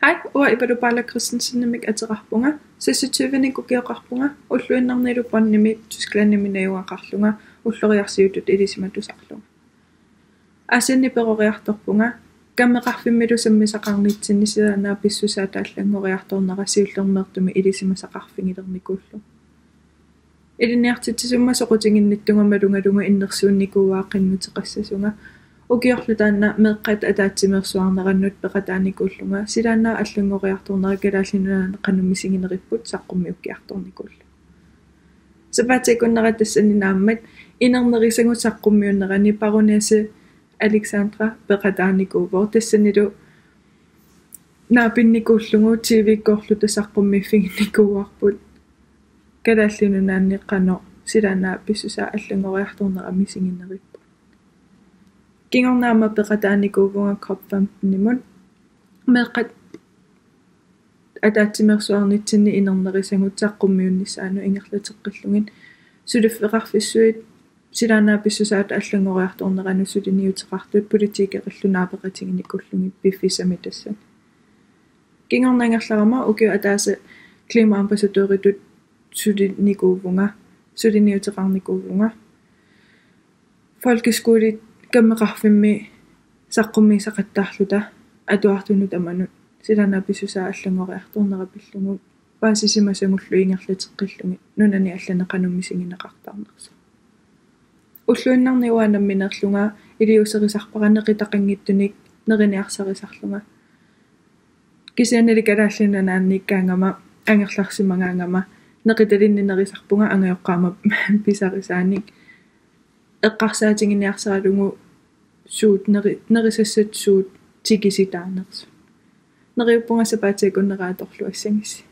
Hej, ua Ibadubala Christensen-nimik aterarpunga, sisituvini kukiaqarpunga, ulluinnarnilu bronnimi Tysklandnimi nayuaqarlunga, ulloriarsiutut ilisimatusarlunga. Asinni peroriartorpunga, kammeqarfimmilu sammisaqarnitsinni silaanaa pissusaataallanngoriartornera siullermeertumi ilisimasaqarfingilernikullu. Iliniartitsisumma soqutinginnittungammalungalunga innersuunnikuuaaqinnuteqassasunga, ukiorlutaanna meeqqat ataatsimeersuarnerannut peqataanikullunga silaannaa аллангориарторнера калааллинунаана qanummisingineripput saqqummi ukkiartornikullu сапаатикуннера тассанinaammat инернерисангут saqqummiunnerani паруниасе Александра peqataanikuuvor тассанилу наапинникууллугу тивиккоорлута saqqummiiffiginнikuuarput калааллинунааннеққано силаанаа писсусаа аллангориарторнера мисигинериппут Gingornaama peqataanikuuvunga COP15-nimut meeqqat ataatsimersuarnitsinni inernerissangut saqqummiunnissaanu ingerlateqqillungin sulifferarfissuit silaanaa pissusaat allangoriartorneranu suliniuteqartut politiikeqillunaapeqatinginikullugi piffisami tassan Gingornaangerlarama ukiu ataasa klimaambassadooritut suliniuteqarnikuuvunga folkeskoolit kammeqarfimmi saqqummiisaqattaarluta atuartunut amanut silaanaa pissusaa allangoriartornera pillungu paasisimasangullu ingerlateqqillungi nunani allaneqanummisingineqartarnersa ulluinnarniuaanamminerlunga iliuserisarparanneqitaqanngittunik neriniarsarisarlunga kisianili kalaallinanaannikkaangama angerlarsimangaangama neqitalinninerisarpunga angayoqqaama pisarisaannik eqqarsaatinginiarsaralungu suut nerisassat suut tigisitaanersu neriuppunga sapaatikunneraatorlu assangis